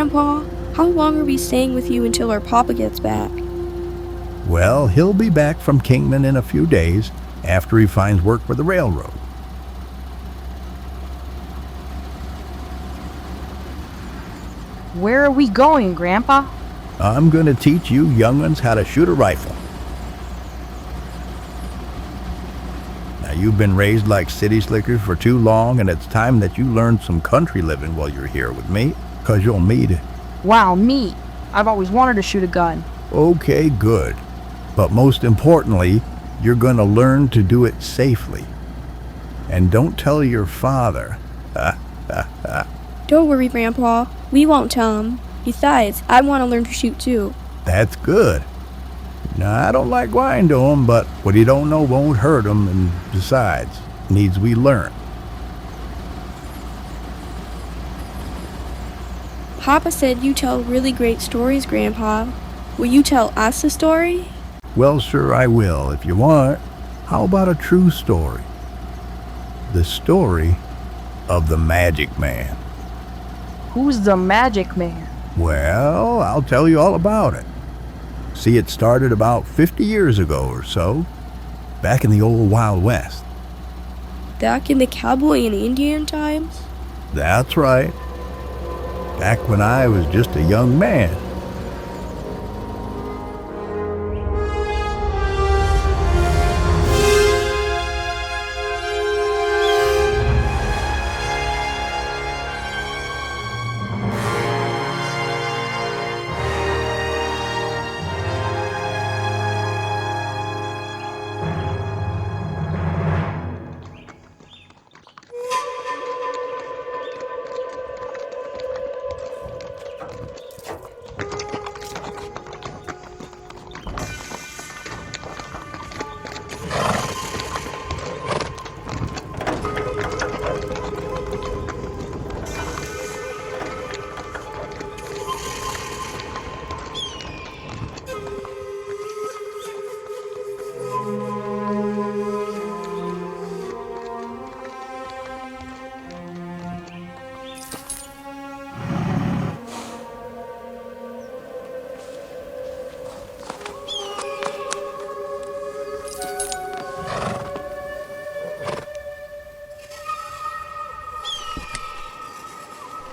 Grandpa? How long are we staying with you until our papa gets back? Well, he'll be back from Kingman in a few days after he finds work for the railroad. Where are we going, Grandpa? I'm going to teach you young'uns how to shoot a rifle. Now, you've been raised like city slickers for too long, and it's time that you learn some country living while you're here with me, 'cause you'll need it. Wow, me. I've always wanted to shoot a gun. Okay, good. But most importantly, you're going to learn to do it safely. And don't tell your father. Don't worry, Grandpa. We won't tell him. Besides, I want to learn to shoot too. That's good. Now, I don't like lying to him, but what he don't know won't hurt him, and besides, needs we learn. Papa said you tell really great stories, Grandpa. Will you tell us a story? Well, sure I will, if you want. How about a true story? The story of the Magic Man. Who's the Magic Man? Well, I'll tell you all about it. See, it started about 50 years ago or so, back in the old Wild West. Back in the cowboy and Indian times? That's right. Back when I was just a young man.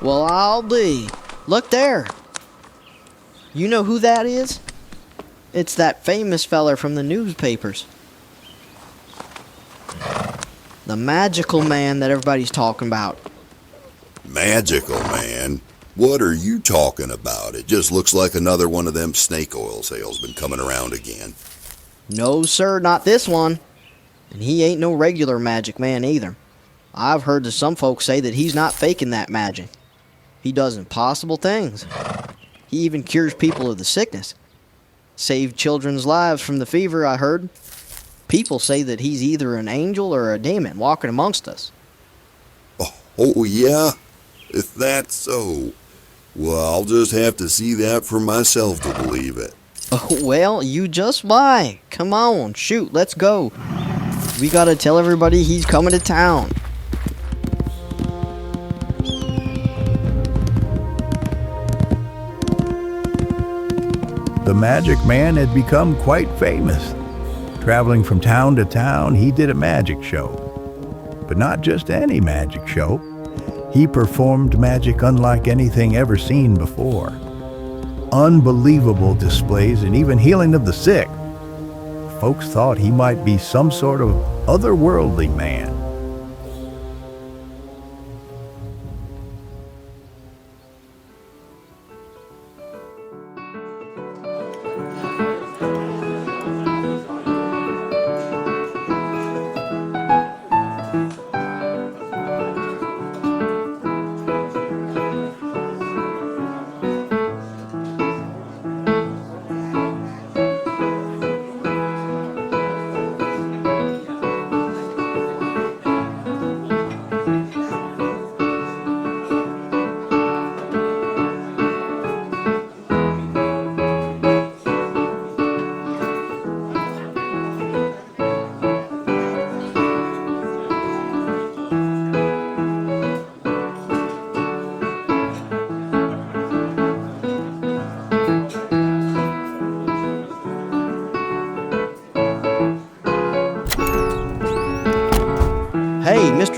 Well, I'll be. Look there. You know who that is? It's that famous feller from the newspapers. The magical man that everybody's talking about. Magical man? What are you talking about? It just looks like another one of them snake oil salesmen coming around again. No, sir, not this one. And he ain't no regular magic man either. I've heard some folks say that he's not faking that magic. He does impossible things. He even cures people of the sickness. Saved children's lives from the fever, I heard. People say that he's either an angel or a demon walking amongst us. Oh, yeah? If that's so, well, I'll just have to see that for myself to believe it. Oh, well, you just lie. Come on, shoot, let's go. We gotta tell everybody he's coming to town. The Magic Man had become quite famous. Traveling from town to town, he did a magic show. But not just any magic show. He performed magic unlike anything ever seen before. Unbelievable displays and even healing of the sick. Folks thought he might be some sort of otherworldly man.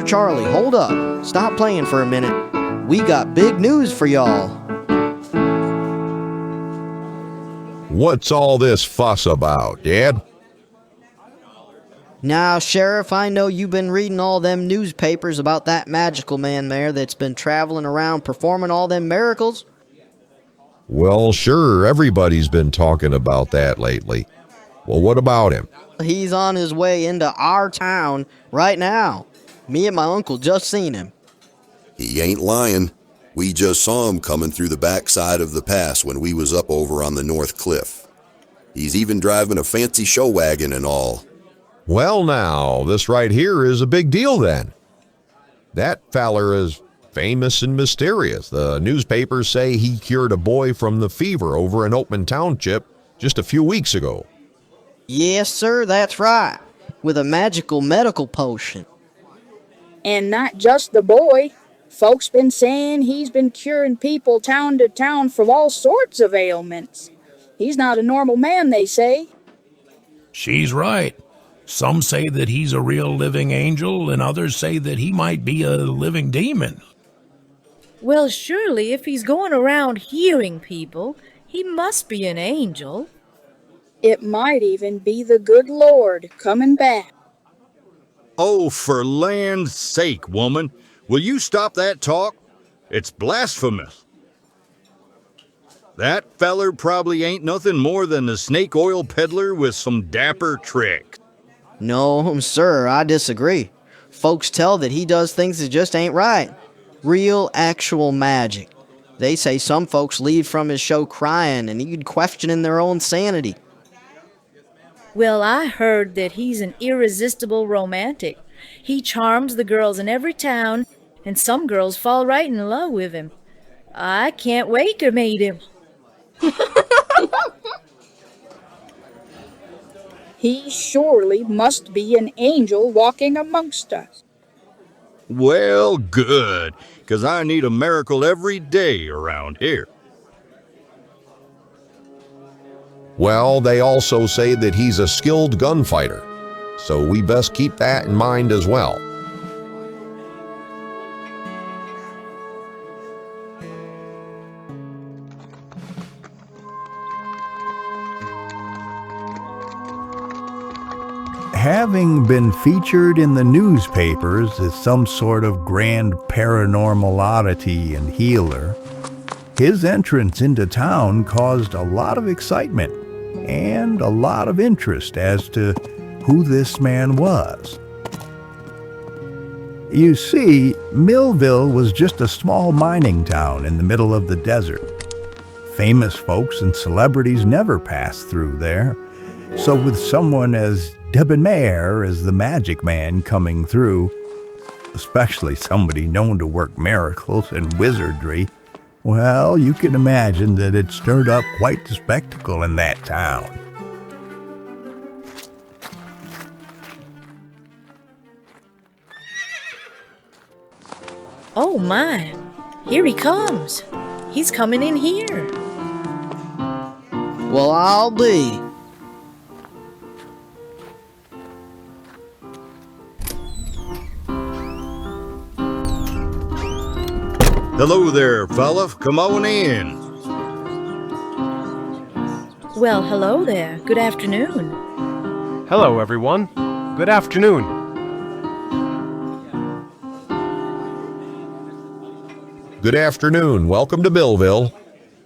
Charlie, hold up. Stop playing for a minute. We got big news for y'all. What's all this fuss about, Dad? Now, Sheriff, I know you've been reading all them newspapers about that magical man there that's been traveling around performing all them miracles. Well, sure, everybody's been talking about that lately. Well, what about him? He's on his way into our town right now. Me and my uncle just seen him. He ain't lying. We just saw him coming through the backside of the pass when we was up over on the North Cliff. He's even driving a fancy show wagon and all. Well, now, this right here is a big deal then. That feller is famous and mysterious. The newspapers say he cured a boy from the fever over in Oatman Township just a few weeks ago. Yes, sir, that's right. With a magical medical potion. And not just the boy. Folks been saying he's been curing people town to town from all sorts of ailments. He's not a normal man, they say. She's right. Some say that he's a real living angel, and others say that he might be a living demon. Well, surely if he's going around healing people, he must be an angel. It might even be the good Lord coming back. Oh, for land's sake, woman. Will you stop that talk? It's blasphemous. That feller probably ain't nothing more than a snake oil peddler with some dapper tricks. No, sir, I disagree. Folks tell that he does things that just ain't right. Real, actual magic. They say some folks leave from his show crying and even questioning their own sanity. Well, I heard that he's an irresistible romantic. He charms the girls in every town, and some girls fall right in love with him. I can't wait to meet him. He surely must be an angel walking amongst us. Well, good, 'cause I need a miracle every day around here. Well, they also say that he's a skilled gunfighter, so we best keep that in mind as well. Having been featured in the newspapers as some sort of grand paranormal oddity and healer, his entrance into town caused a lot of excitement and a lot of interest as to who this man was. You see, Millville was just a small mining town in the middle of the desert. Famous folks and celebrities never passed through there, so with someone as debonair as the Magic Man coming through, especially somebody known to work miracles and wizardry, well, you can imagine that it stirred up quite the spectacle in that town. Oh my, here he comes. He's coming in here. Well, I'll be. Hello there, fella. Come on in. Well, hello there. Good afternoon. Hello, everyone. Good afternoon. Good afternoon. Welcome to Millville.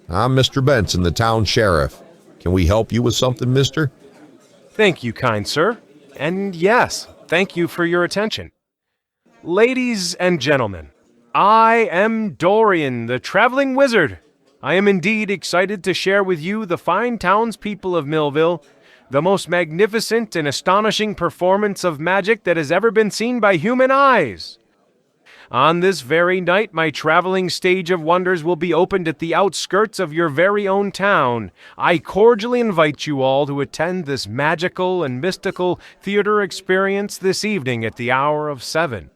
I'm Mr. Benson, the town sheriff. Can we help you with something, mister? Thank you, kind sir. And yes, thank you for your attention. Ladies and gentlemen, I am Dorian, the traveling wizard. I am indeed excited to share with you, the fine townspeople of Millville, the most magnificent and astonishing performance of magic that has ever been seen by human eyes. On this very night, my traveling stage of wonders will be opened at the outskirts of your very own town. I cordially invite you all to attend this magical and mystical theater experience this evening at the hour of 7.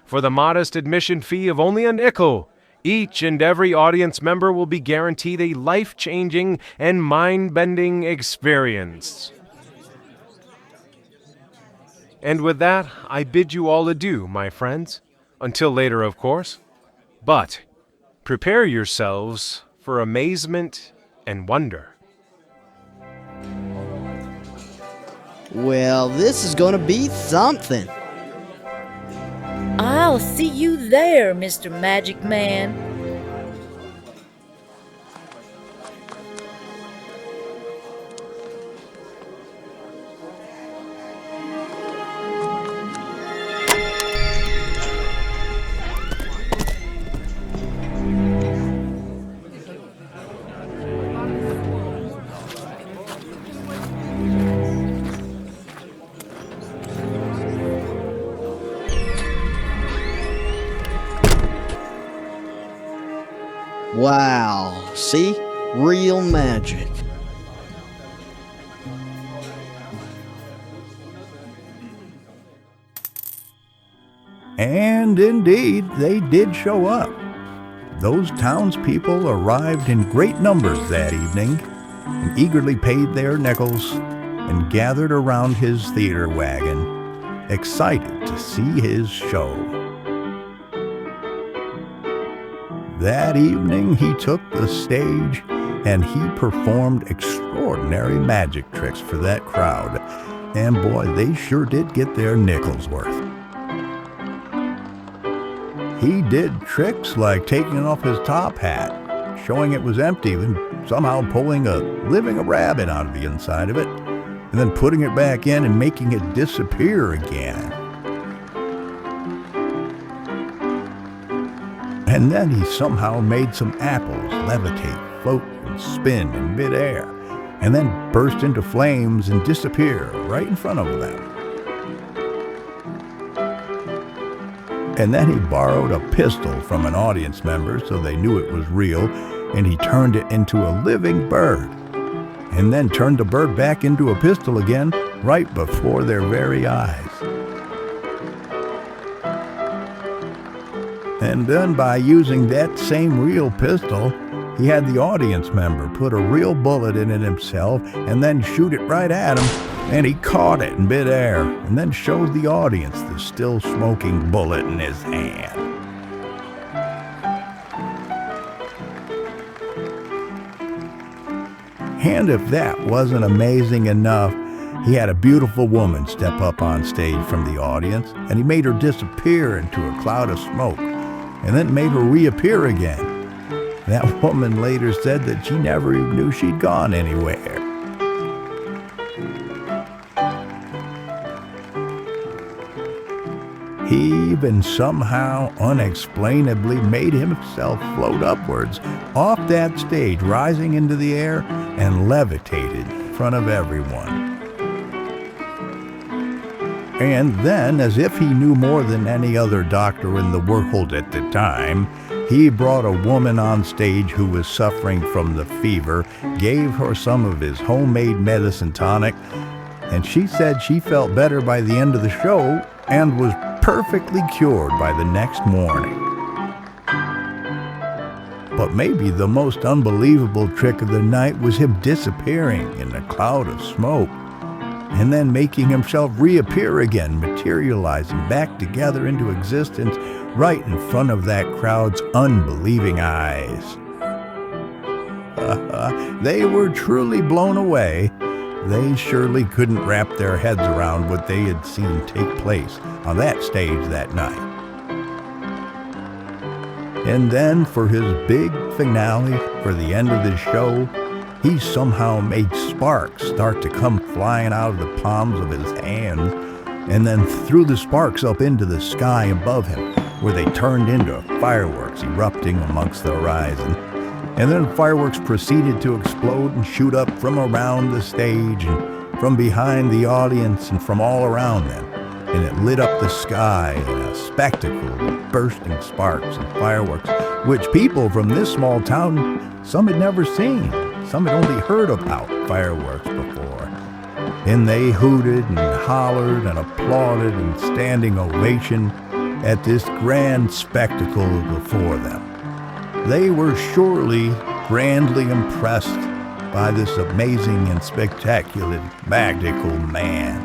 For the modest admission fee of only a nickel, each and every audience member will be guaranteed a life-changing and mind-bending experience. And with that, I bid you all adieu, my friends. Until later, of course. But prepare yourselves for amazement and wonder. Well, this is gonna be something. I'll see you there, Mr. Magic Man. Wow, see? Real magic. And indeed, they did show up. Those townspeople arrived in great numbers that evening and eagerly paid their nickels and gathered around his theater wagon, excited to see his show. That evening, he took the stage and he performed extraordinary magic tricks for that crowd. And boy, they sure did get their nickels worth. He did tricks like taking off his top hat, showing it was empty, and somehow pulling a rabbit out of the inside of it, and then putting it back in and making it disappear again. And then he somehow made some apples levitate, float, and spin in midair, and then burst into flames and disappear right in front of them. And then he borrowed a pistol from an audience member so they knew it was real, and he turned it into a living bird, and then turned the bird back into a pistol again right before their very eyes. And then by using that same real pistol, he had the audience member put a real bullet in it himself and then shoot it right at him, and he caught it in midair and then showed the audience the still smoking bullet in his hand. And if that wasn't amazing enough, he had a beautiful woman step up on stage from the audience, and he made her disappear into a cloud of smoke, and then made her reappear again. That woman later said that she never even knew she'd gone anywhere. He even somehow unexplainably made himself float upwards off that stage, rising into the air and levitated in front of everyone. And then, as if he knew more than any other doctor in the world at the time, he brought a woman on stage who was suffering from the fever, gave her some of his homemade medicine tonic, and she said she felt better by the end of the show and was perfectly cured by the next morning. But maybe the most unbelievable trick of the night was him disappearing in a cloud of smoke, and then making himself reappear again, materializing back together into existence right in front of that crowd's unbelieving eyes. They were truly blown away. They surely couldn't wrap their heads around what they had seen take place on that stage that night. And then for his big finale, for the end of the show, he somehow made sparks start to come flying out of the palms of his hands, and then threw the sparks up into the sky above him, where they turned into fireworks erupting amongst the horizon. And then fireworks proceeded to explode and shoot up from around the stage and from behind the audience and from all around them. And it lit up the sky in a spectacle of bursting sparks and fireworks, which people from this small town, some had never seen. Some had only heard about fireworks before. And they hooted and hollered and applauded in standing ovation at this grand spectacle before them. They were surely grandly impressed by this amazing and spectacular magical man.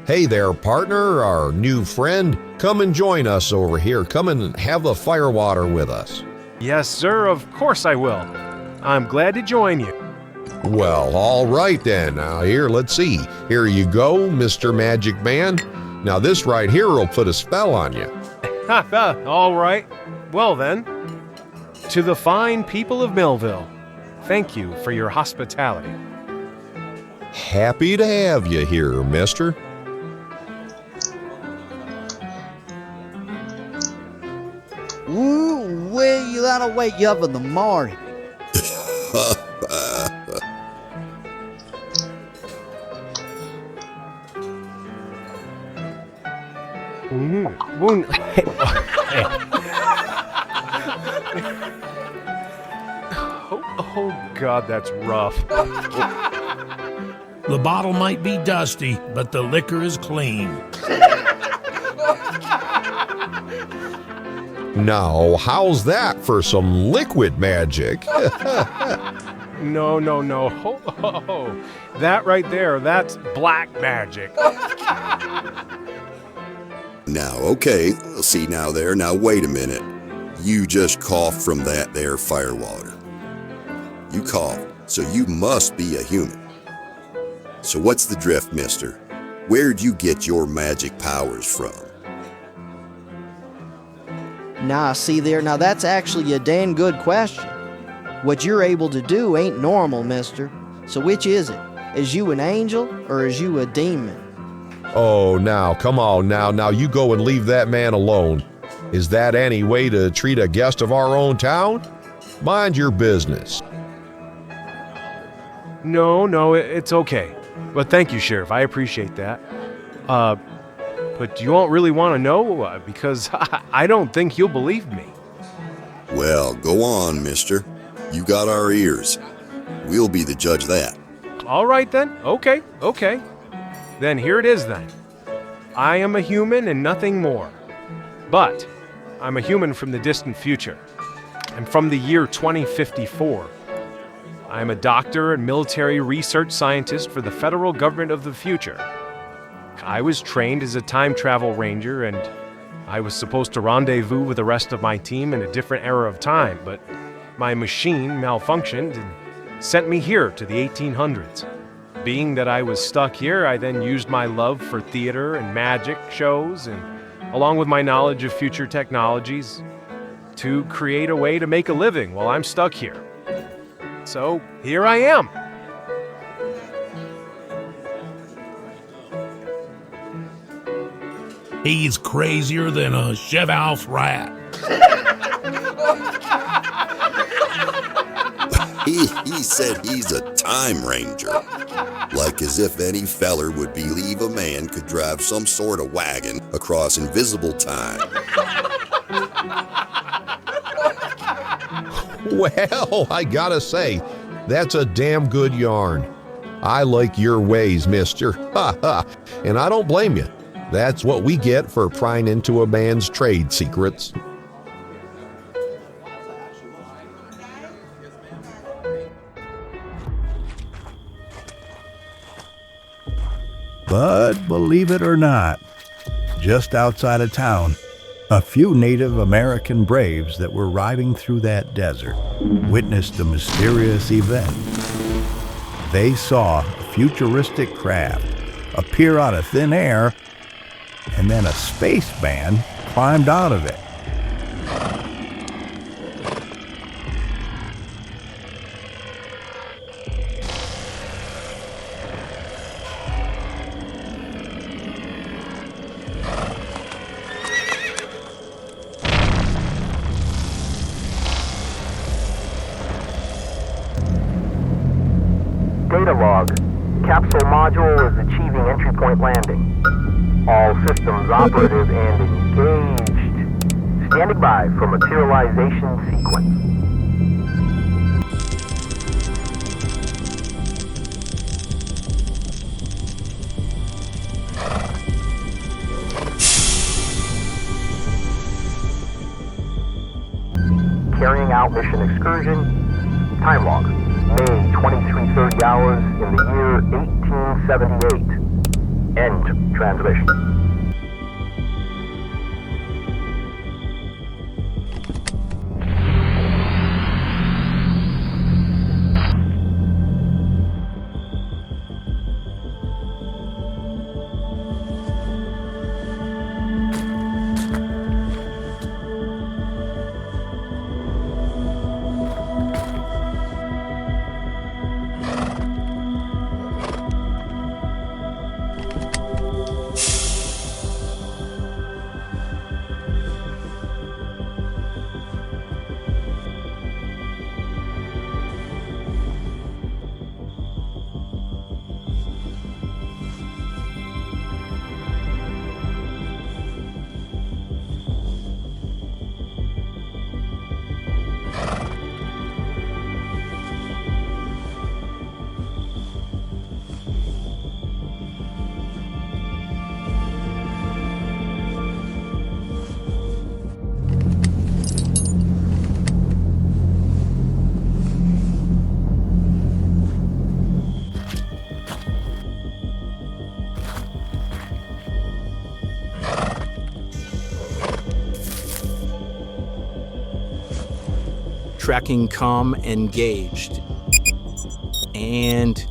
Hey there, partner, our new friend. Come and join us over here. Come and have the firewater with us. Yes, sir, of course I will. I'm glad to join you. Well, all right then. Now here, let's see. Here you go, Mr. Magic Man. Now this right here will put a spell on you. All right. Well then, to the fine people of Millville, thank you for your hospitality. Happy to have you here, mister. Ooh, wee, that'll wake you up in the morning. Oh, God, that's rough. The bottle might be dusty, but the liquor is clean. Now, how's that for some liquid magic? No. Oh, that right there, that's black magic. Now, okay, see now there, now wait a minute. You just coughed from that there firewater. You coughed, so you must be a human. So what's the drift, mister? Where'd you get your magic powers from? Nah, see there, now that's actually a damn good question. What you're able to do ain't normal, mister. So which is it? Is you an angel or is you a demon? Oh, now, come on now you go and leave that man alone. Is that any way to treat a guest of our own town? Mind your business. No, it's okay. But thank you, Sheriff, I appreciate that. But you won't really want to know because I don't think you'll believe me. Well, go on, mister. You got our ears. We'll be the judge of that. All right then, okay. Then here it is then. I am a human and nothing more. But I'm a human from the distant future. I'm from the year 2054. I'm a doctor and military research scientist for the federal government of the future. I was trained as a time travel ranger and I was supposed to rendezvous with the rest of my team in a different era of time, but my machine malfunctioned and sent me here to the 1800s. Being that I was stuck here, I then used my love for theater and magic shows and along with my knowledge of future technologies to create a way to make a living while I'm stuck here. So here I am. He's crazier than a Cheval's rat. He said he's a time ranger. Like as if any feller would believe a man could drive some sort of wagon across invisible time. Well, I gotta say, that's a damn good yarn. I like your ways, mister. Ha ha. And I don't blame you. That's what we get for prying into a man's trade secrets. But believe it or not, just outside of town, a few Native American braves that were riding through that desert witnessed a mysterious event. They saw a futuristic craft appear out of thin air, and then a spaceman climbed out of it. Data log. Capsule module is achieving entry point landing. All systems operative and engaged. Standing by for materialization sequence. Carrying out mission excursion. Time log. May 23:30 hours in the year 1878. End transmission. Tracking comm engaged. And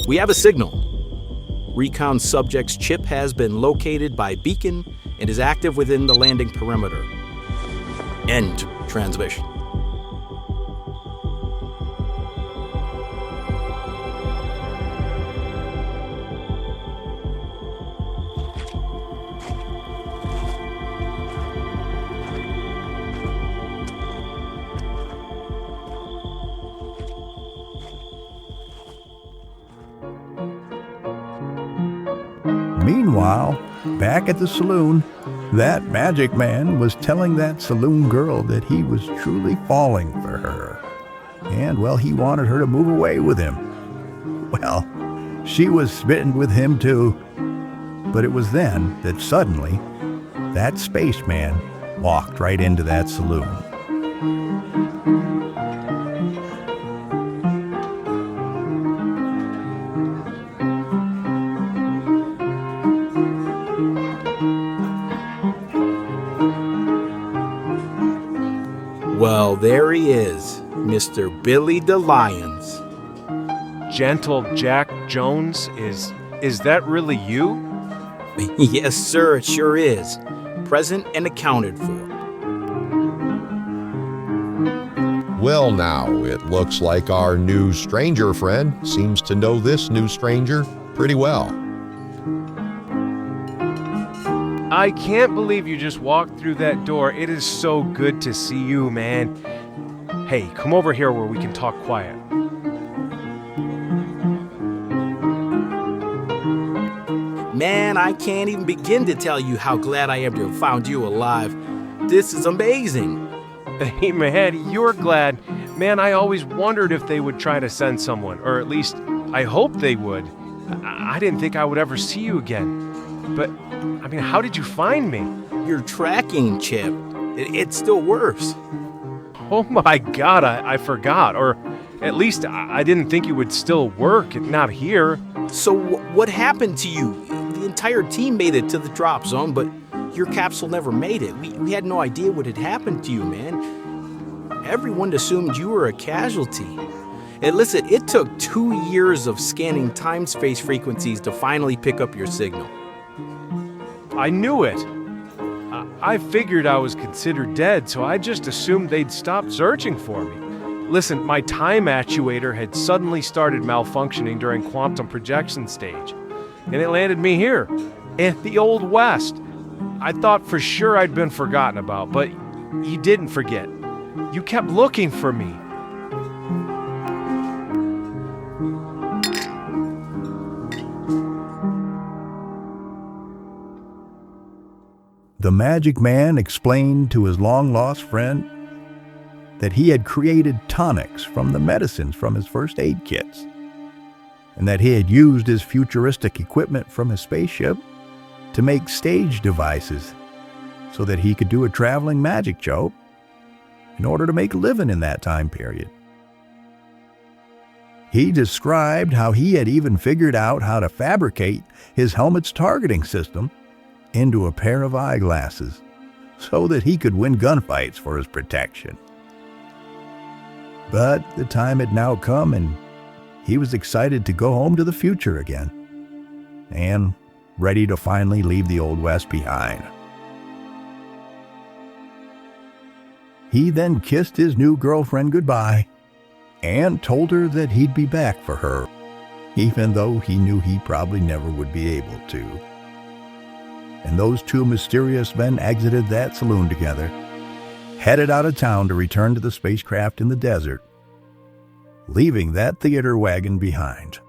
we have a signal. Recon subject's chip has been located by beacon and is active within the landing perimeter. End transmission. Meanwhile, back at the saloon, that magic man was telling that saloon girl that he was truly falling for her. And, well, he wanted her to move away with him. Well, she was smitten with him too. But it was then that suddenly, that spaceman walked right into that saloon. Well, there he is, Mr. Billy the Lions. Gentle Jack Jones, is that really you? Yes, sir, it sure is. Present and accounted for. Well, now, it looks like our new stranger friend seems to know this new stranger pretty well. I can't believe you just walked through that door. It is so good to see you, man. Hey, come over here where we can talk quiet. Man, I can't even begin to tell you how glad I am to have found you alive. This is amazing. Hey, man, you're glad. Man, I always wondered if they would try to send someone, or at least I hope they would. I didn't think I would ever see you again. But, I mean, how did you find me? Your tracking chip. It still works. Oh my God, I forgot. Or at least I didn't think you would still work, not here. So what happened to you? The entire team made it to the drop zone, but your capsule never made it. We had no idea what had happened to you, man. Everyone assumed you were a casualty. And listen, it took 2 years of scanning time-space frequencies to finally pick up your signal. I knew it. I figured I was considered dead, so I just assumed they'd stopped searching for me. Listen, my time actuator had suddenly started malfunctioning during quantum projection stage, and it landed me here, in the Old West. I thought for sure I'd been forgotten about, but you didn't forget. You kept looking for me. The magic man explained to his long-lost friend that he had created tonics from the medicines from his first aid kits, and that he had used his futuristic equipment from his spaceship to make stage devices so that he could do a traveling magic show in order to make a living in that time period. He described how he had even figured out how to fabricate his helmet's targeting system into a pair of eyeglasses so that he could win gunfights for his protection. But the time had now come, and he was excited to go home to the future again and ready to finally leave the Old West behind. He then kissed his new girlfriend goodbye and told her that he'd be back for her, even though he knew he probably never would be able to. And those two mysterious men exited that saloon together, headed out of town to return to the spacecraft in the desert, leaving that theater wagon behind.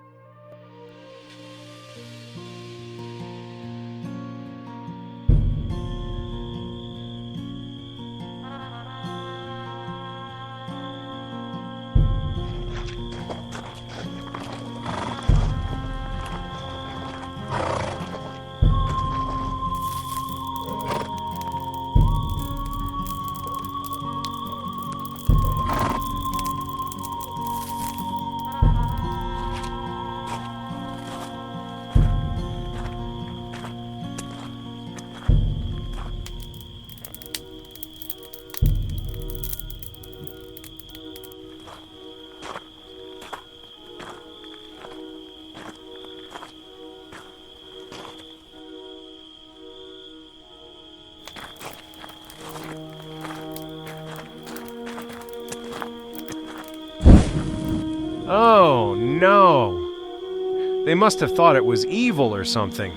Oh, no. They must have thought it was evil or something.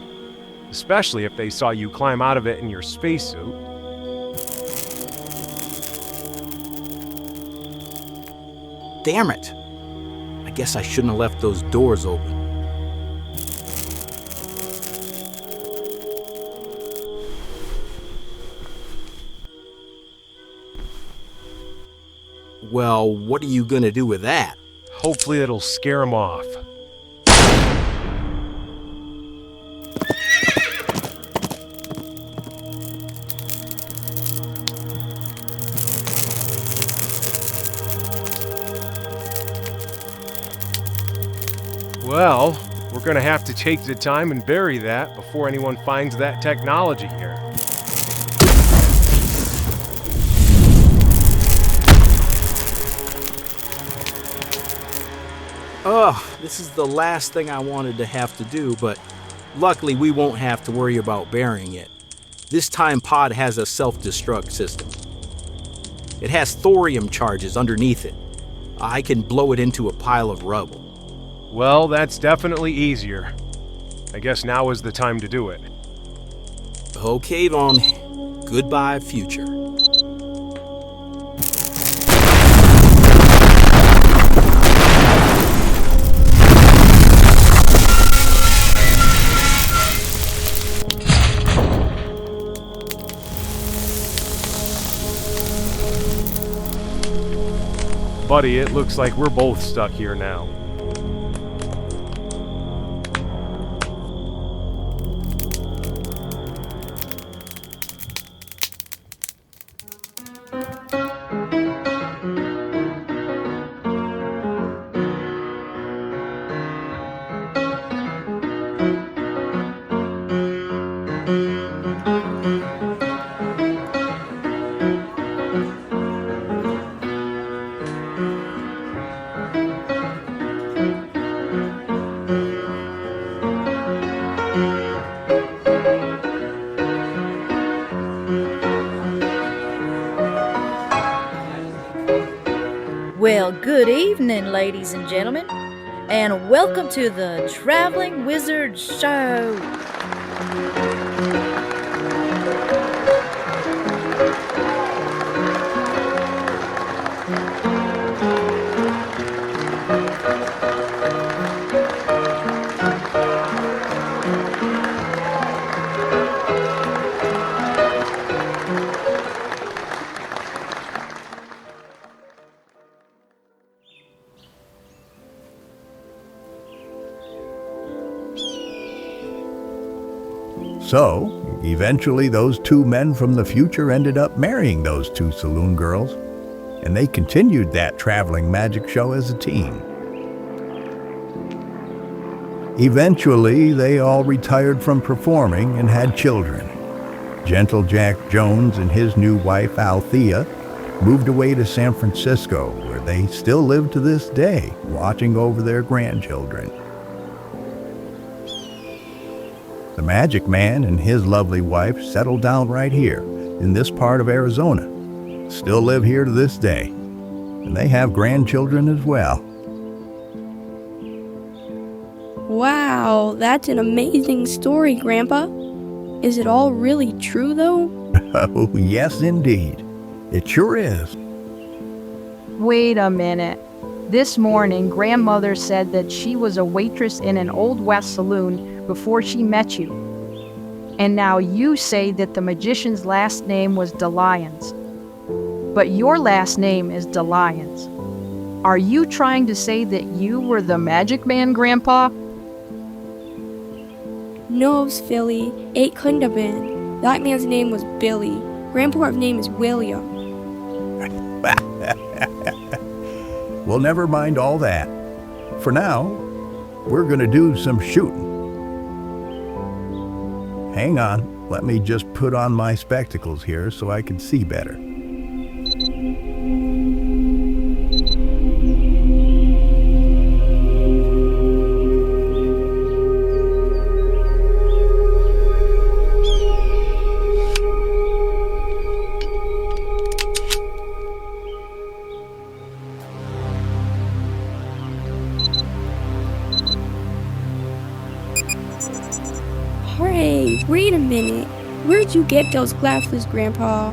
Especially if they saw you climb out of it in your spacesuit. Damn it. I guess I shouldn't have left those doors open. Well, what are you gonna do with that? Hopefully it'll scare them off. Well, we're gonna have to take the time and bury that before anyone finds that technology here. Ugh, this is the last thing I wanted to have to do, but luckily we won't have to worry about burying it. This time pod has a self-destruct system. It has thorium charges underneath it. I can blow it into a pile of rubble. Well, that's definitely easier. I guess now is the time to do it. Okay, then. Goodbye, future. Buddy, it looks like we're both stuck here now. Well, good evening, ladies and gentlemen, and welcome to the Traveling Wizard Show. So, eventually those two men from the future ended up marrying those two saloon girls, and they continued that traveling magic show as a team. Eventually, they all retired from performing and had children. Gentle Jack Jones and his new wife, Althea, moved away to San Francisco, where they still live to this day, watching over their grandchildren. The Magic Man and his lovely wife settled down right here, in this part of Arizona. Still live here to this day, and they have grandchildren as well. Wow, that's an amazing story, Grandpa. Is it all really true, though? Oh, yes, indeed. It sure is. Wait a minute. This morning, Grandmother said that she was a waitress in an Old West saloon before she met you. And now you say that the magician's last name was DeLyons. But your last name is DeLyons. Are you trying to say that you were the Magic Man, Grandpa? No, Philly. It couldn't have been. That man's name was Billy. Grandpa's name is William. Well, never mind all that. For now, we're going to do some shooting. Hang on, let me just put on my spectacles here so I can see better. Hey, wait a minute. Where'd you get those glasses, Grandpa?